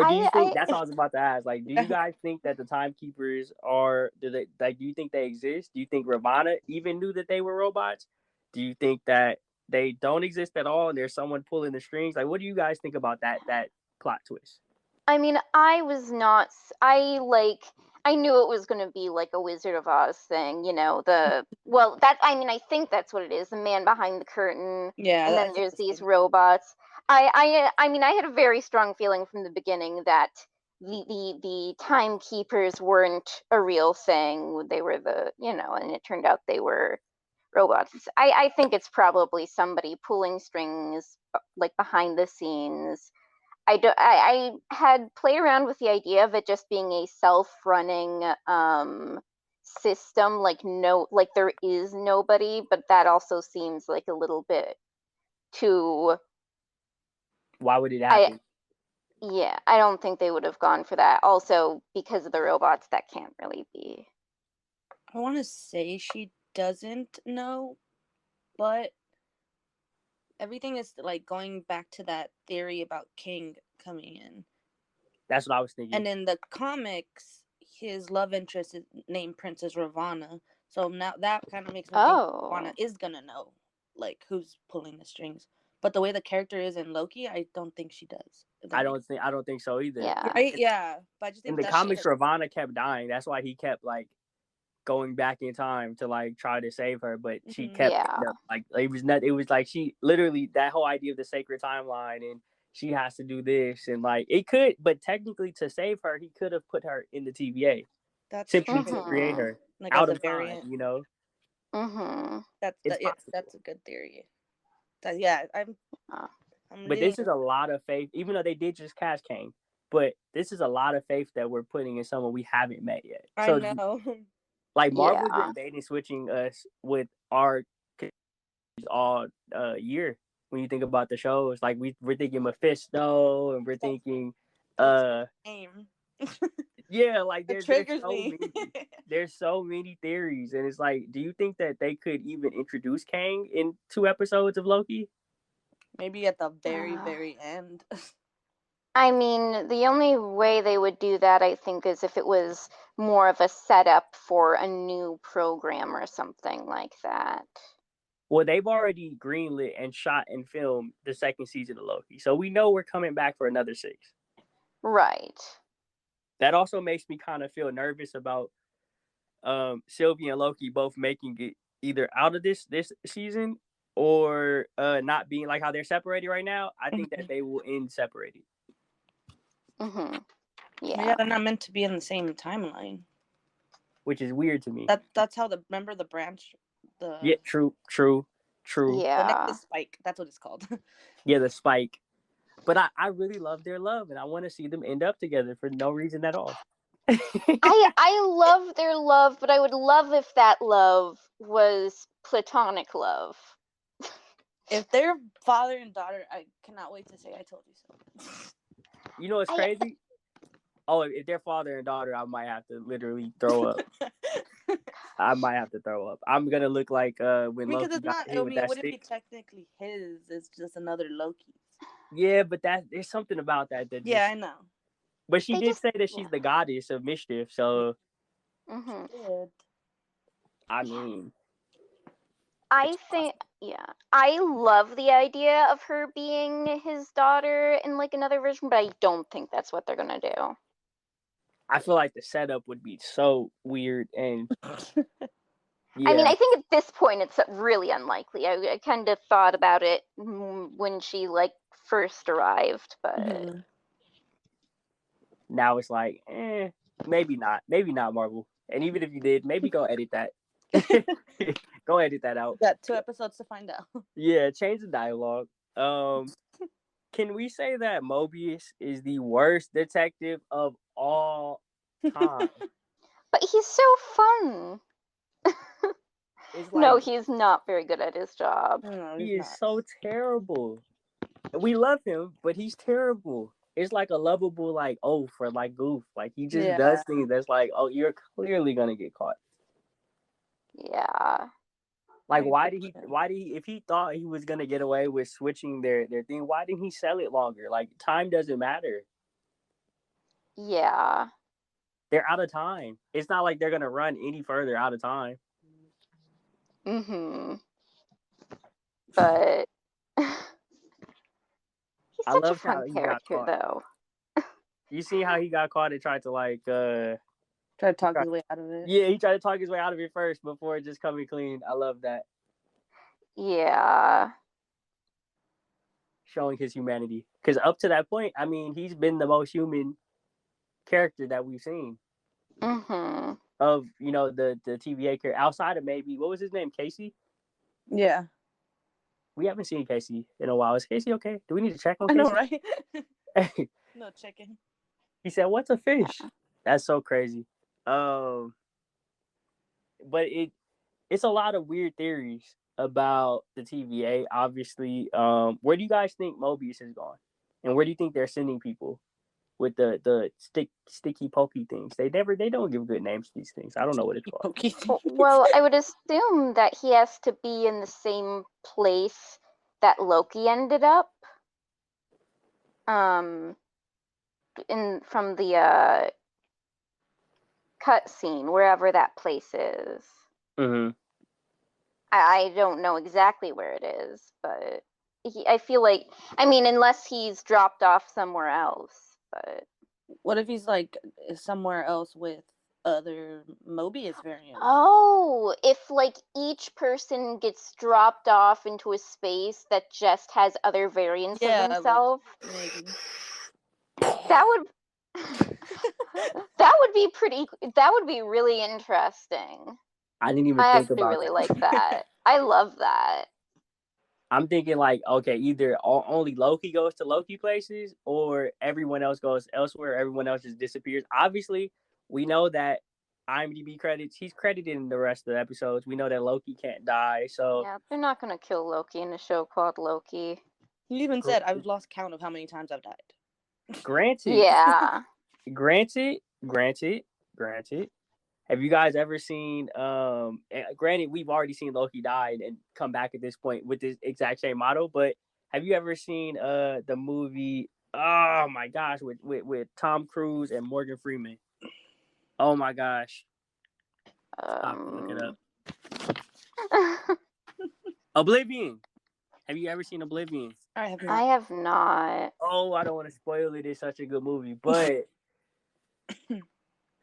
Or do you think that's what I was about to ask? Like, do you guys think that the Timekeepers are? Do they like? Do you think they exist? Do you think Ravonna even knew that they were robots? Do you think that they don't exist at all and there's someone pulling the strings? Like, what do you guys think about that plot twist? I mean, I was not. I knew it was going to be like a Wizard of Oz thing, I think that's what it is, the man behind the curtain. Yeah, and then there's these robots. I mean, I had a very strong feeling from the beginning that the Timekeepers weren't a real thing. They were and it turned out they were robots. I think it's probably somebody pulling strings, like behind the scenes. I had played around with the idea of it just being a self-running system, like there is nobody, but that also seems like a little bit too. Why would it happen? I don't think they would have gone for that. Also, because of the robots, that can't really be. I want to say she doesn't know, but everything is like going back to that theory about Kang coming in. That's what I was thinking. And in the comics, his love interest is named Princess Ravonna. So now that kind of makes me think Ravonna is gonna know, like, who's pulling the strings. But the way the character is in Loki, I don't think she does. I don't think so either. Yeah. Right? Yeah. But I just think in the comics, Ravonna kept dying. That's why he kept like going back in time to like try to save her, but she kept like it was like she literally, that whole idea of the sacred timeline and she has to do this and like it could, but technically to save her he could have put her in the TVA. That's simply to create her like out of variant. Time, That's a good theory. But this is a lot of faith, even though they did just cast Kang, but this is a lot of faith that we're putting in someone we haven't met yet. I know. Like Marvel's been baiting switching us with our all year. When you think about the shows, like we're thinking Mephisto and we're thinking AIM. Yeah, like there's so many theories, and it's like, do you think that they could even introduce Kang in 2 episodes of Loki? Maybe at the very, very end. I mean, the only way they would do that, I think, is if it was more of a setup for a new program or something like that. Well, they've already greenlit and shot and filmed the 2nd season of Loki, so we know we're coming back for another 6. Right. That also makes me kind of feel nervous about Sylvie and Loki both making it either out of this season or not being, like how they're separated right now. I think that they will end separated. Yeah, they're not meant to be in the same timeline, which is weird to me. That's how remember the branch. Yeah, true. Yeah, the spike. That's what it's called. Yeah, the spike. But I really love their love, and I want to see them end up together for no reason at all. I love their love, but I would love if that love was platonic love. If they're father and daughter, I cannot wait to say I told you so. You know what's crazy? If they're father and daughter, I might have to literally throw up. I might have to throw up. I'm gonna look like when Loki got hit with that stick. It wouldn't be technically his. It's just another Loki's. Yeah, but there's something about that. I know. But she did say that she's the goddess of mischief, so. I mean. I think, I love the idea of her being his daughter in like another version, but I don't think that's what they're gonna do. I feel like the setup would be so weird and. I mean, I think at this point it's really unlikely. I kind of thought about it when she like first arrived, but now it's like, maybe not Marvel. And even if you did, maybe go edit that. Go edit that out. Got 2 episodes to find out. Yeah, change the dialogue. Can we say that Mobius is the worst detective of all time? But he's so fun. No, he's not very good at his job. No, he is so terrible. We love him, but he's terrible. It's like a lovable like oaf or like goof. Like he just does things that's like, oh, you're clearly gonna get caught. Yeah. Like why did he if he thought he was gonna get away with switching their thing, why didn't he sell it longer? Like time doesn't matter. Yeah. They're out of time. It's not like they're gonna run any further out of time. Mm-hmm. But he's such a fun character, though. You see how he got caught and tried to like try to talk his way out of it? Yeah, he tried to talk his way out of it first before just coming clean. I love that. Yeah. Showing his humanity. Because up to that point, I mean, he's been the most human character that we've seen. Mm-hmm. Of, you know, the TVA character. Outside of maybe, what was his name? Casey? Yeah. We haven't seen Casey in a while. Is Casey okay? Do we need to check on Casey? I know, right? No checking. He said, "What's a fish?" That's so crazy. But it's a lot of weird theories about the TVA. Obviously, where do you guys think Mobius is going, and where do you think they're sending people with the sticky pokey things? They don't give good names to these things. I don't know what it's called. Well, I would assume that he has to be in the same place that Loki ended up. From the cutscene, wherever that place is. Mm-hmm. I don't know exactly where it is, but I feel like, I mean, unless he's dropped off somewhere else. But what if he's like somewhere else with other Mobius variants? Oh, if like each person gets dropped off into a space that just has other variants of themselves. Like, maybe. That would be really interesting. I didn't even think about actually really like that. I love that. I'm thinking like, okay, either only Loki goes to Loki places or everyone else goes elsewhere. Everyone else just disappears. Obviously, we know that IMDb credits, he's credited in the rest of the episodes. We know that Loki can't die. So yeah, they're not going to kill Loki in a show called Loki. He even said, I've lost count of how many times I've died. Granted. Yeah. Granted. Have you guys ever seen, granted, we've already seen Loki die and come back at this point with this exact same model, but have you ever seen the movie, oh my gosh, with Tom Cruise and Morgan Freeman? Oh my gosh. Look it up. Oblivion. Have you ever seen Oblivion? I have not. I have not. Oh, I don't want to spoil it. It's such a good movie, but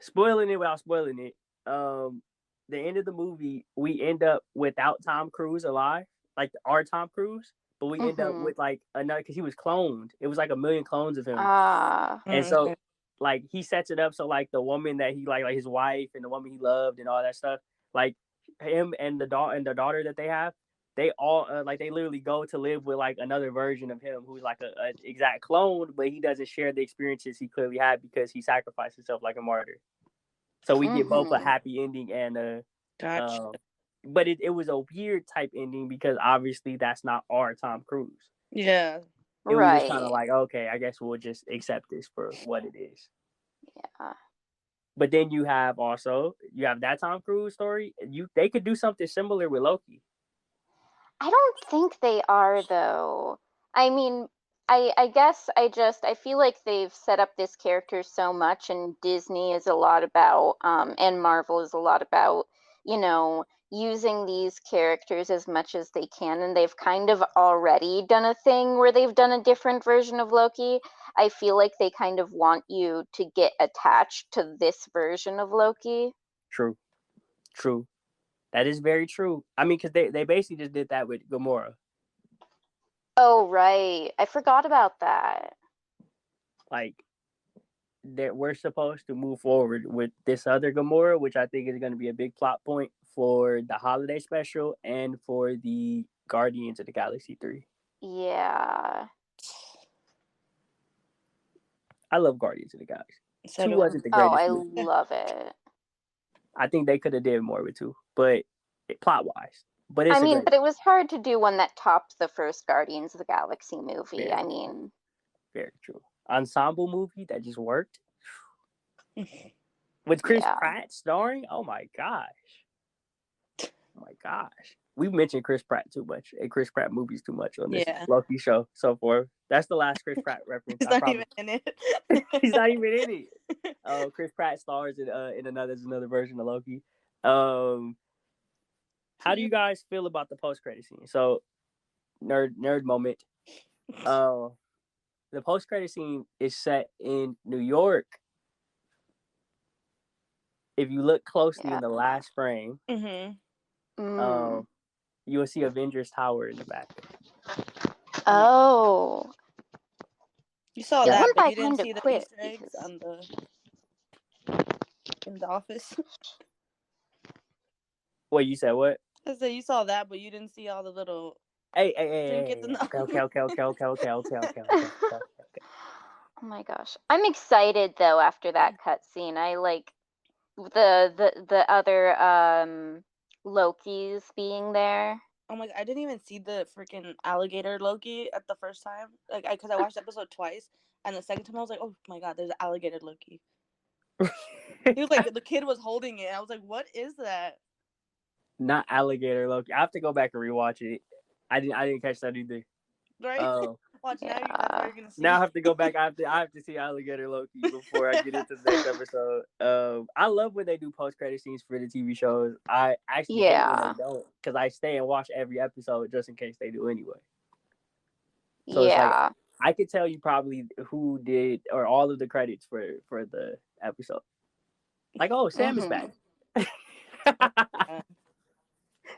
spoiling it without spoiling it. The end of the movie, we end up without Tom Cruise alive, like our Tom Cruise, but we end up with like another, because he was cloned. It was like 1 million clones of him. And so like he sets it up so like the woman that he like his wife and the woman he loved and all that stuff, like him and the daughter that they have, they all like they literally go to live with like another version of him who's like a exact clone, but he doesn't share the experiences he clearly had because he sacrificed himself like a martyr. So we get both a happy ending and a gotcha. But it was a weird type ending because obviously that's not our Tom Cruise. Yeah. It was just kind of like, okay, I guess we'll just accept this for what it is. Yeah. But then you have that Tom Cruise story. They could do something similar with Loki. I don't think they are though. I mean, I guess I feel like they've set up this character so much, and Disney is a lot about and Marvel is a lot about, you know, using these characters as much as they can, and they've kind of already done a thing where they've done a different version of Loki. I feel like they kind of want you to get attached to this version of Loki. True. That is very true. I mean, because they basically just did that with Gamora. Oh, right. I forgot about that. Like, that we're supposed to move forward with this other Gamora, which I think is going to be a big plot point for the holiday special and for the Guardians of the Galaxy 3. Yeah. I love Guardians of the Galaxy. So 2 wasn't the greatest. Oh, I love it. I think they could have did more with 2, but plot-wise. But I mean, but it was hard to do one that topped the first Guardians of the Galaxy movie. I mean, very true. Ensemble movie that just worked with Chris Pratt starring. Oh my gosh! we've mentioned Chris Pratt too much and Chris Pratt movies too much on this Loki show so far. That's the last Chris Pratt reference. He's not even in it. He's not even in it. Chris Pratt stars in another version of Loki. How do you guys feel about the post-credit scene? So, nerd moment. The post-credit scene is set in New York. If you look closely in the last frame, you will see Avengers Tower in the back. Oh. You saw that, but you didn't see the Easter eggs in the office? Wait, you said what? I said you saw that, but you didn't see all the little... Okay. Oh my gosh. I'm excited, though, after that cutscene. I like the other Lokis being there. Oh my god, I didn't even see the freaking alligator Loki at the first time. Like, because I watched the episode twice, and the second time I was like, oh my god, there's an alligator Loki. He was like, the kid was holding it. I was like, what is that? Not alligator Loki. I have to go back and rewatch it. I didn't catch that either. Right? Watch now. That's what you're gonna see. Now I have to go back. I have to see alligator Loki before I get into the next episode. I love when they do post credit scenes for the TV shows. I actually hate when they don't, because I stay and watch every episode just in case they do anyway. So it's like I could tell you probably who did or all of the credits for the episode. Like, oh, Sam is back.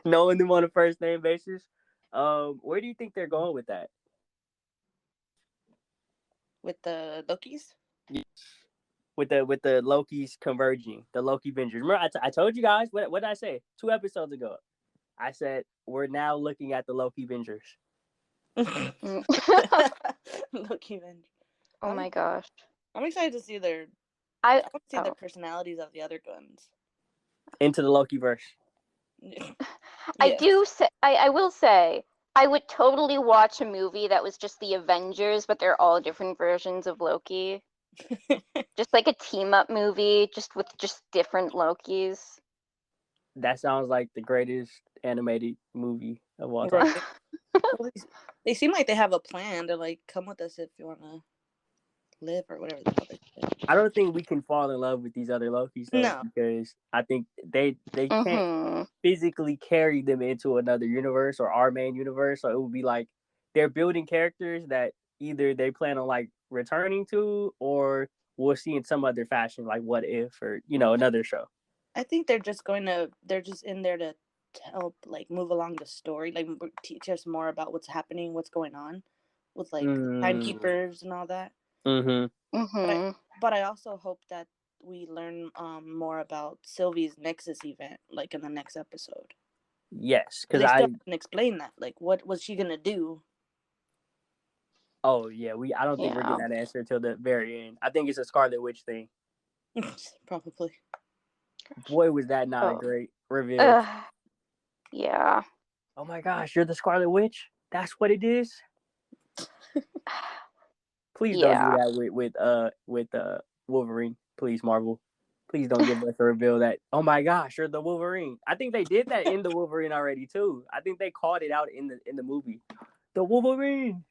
Knowing them on a first name basis. Where do you think they're going with that? With the Lokis? Yes. With the Lokis converging, the Loki Avengers. Remember, I told you guys, what did I say 2 episodes ago? I said we're now looking at the Loki Avengers. Loki Avengers. Oh my gosh! I'm excited to see their personalities of the other guns into the Loki verse. Yes. I will say I would totally watch a movie that was just the Avengers, but they're all different versions of Loki. Just like a team up movie, just with different Lokis. That sounds like the greatest animated movie of all time. Well, they seem like they have a plan to like come with us if you want to live or whatever the hell they say. I don't think we can fall in love with these other Lokis though, because I think they can't physically carry them into another universe or our main universe. So it would be like they're building characters that either they plan on like returning to, or we'll see in some other fashion, like What If, or another show. I think they're just in there to help like move along the story, like teach us more about what's happening, what's going on with like Timekeepers and all that. But I also hope that we learn more about Sylvie's Nexus event, like in the next episode. Yes, because they still didn't explain that. Like, what was she gonna do? Oh yeah, I don't think we're getting that answer until the very end. I think it's a Scarlet Witch thing. Probably. Boy, was that not a great reveal. Yeah. Oh my gosh, you're the Scarlet Witch? That's what it is? Please don't do that with Wolverine. Please, Marvel. Please don't give us a reveal that, oh my gosh, you're the Wolverine. I think they did that in the Wolverine already too. I think they called it out in the movie. The Wolverine.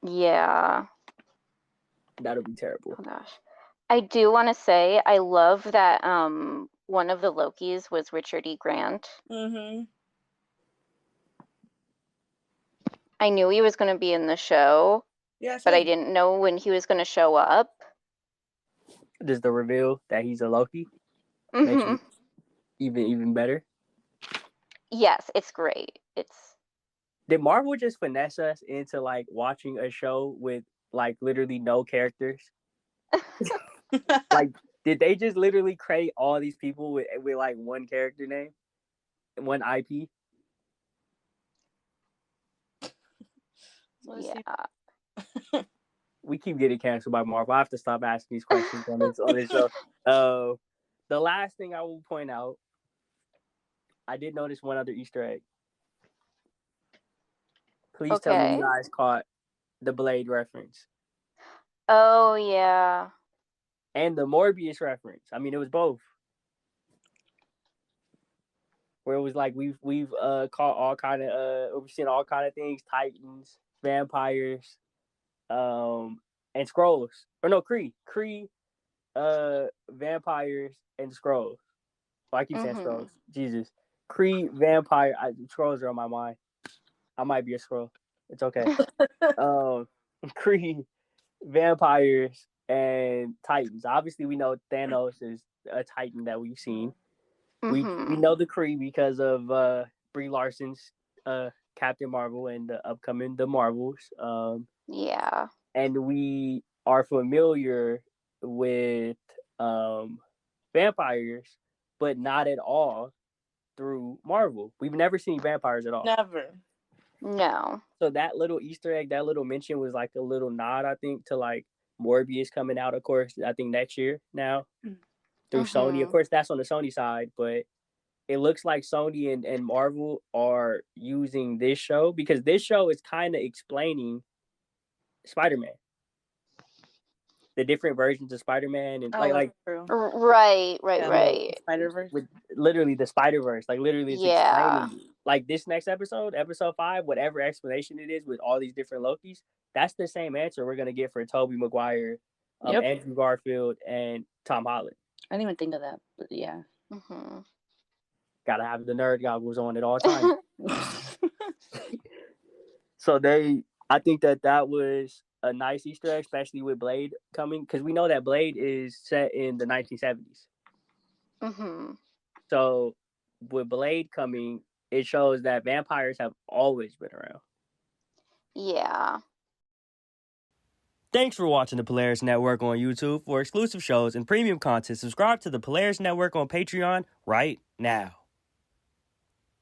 Yeah. That'll be terrible. Oh gosh. I do want to say I love that one of the Lokis was Richard E. Grant. I knew he was going to be in the show, but I didn't know when he was going to show up. Does the reveal that he's a Loki make it even better? Yes, it's great. Did Marvel just finesse us into like watching a show with like literally no characters? Like, did they just literally create all these people with like one character name, one IP? Yeah. We keep getting canceled by Marvel. I have to stop asking these questions on this show. The last thing I will point out, I did notice one other Easter egg. Please tell me you guys caught the Blade reference. Oh yeah. And the Mobius reference. I mean, it was both. where it was like we've caught all kind of we've seen all kind of things: Titans, vampires, and scrolls. Or no, Kree, vampires and scrolls. Oh, I keep saying scrolls. Jesus, Kree, vampire, scrolls are on my mind. I might be a scroll. It's okay. Kree, vampires, and Titans. Obviously, we know Thanos is a Titan that we've seen. We know the Kree because of Brie Larson's Captain Marvel and the upcoming The Marvels. Yeah. And we are familiar with vampires, but not at all through Marvel. We've never seen vampires at all. Never. No. So that little Easter egg, that little mention was like a little nod, I think, to like Morbius coming out, of course, I think next year now through Sony. Of course, that's on the Sony side, but it looks like Sony and Marvel are using this show because this show is kind of explaining Spider-Man. The different versions of Spider-Man and right. Spider-Verse. With literally the Spider-Verse. Like literally it's explaining like this next episode 5, whatever explanation it is with all these different Lokis, that's the same answer we're gonna get for Tobey Maguire, Andrew Garfield, and Tom Holland. I didn't even think of that, but yeah. Gotta have the nerd goggles on at all times. So I think that was a nice Easter egg, especially with Blade coming, because we know that Blade is set in the 1970s. So with Blade coming, it shows that vampires have always been around. Yeah. Thanks for watching the Polaris Network on YouTube. For exclusive shows and premium content, subscribe to the Polaris Network on Patreon right now.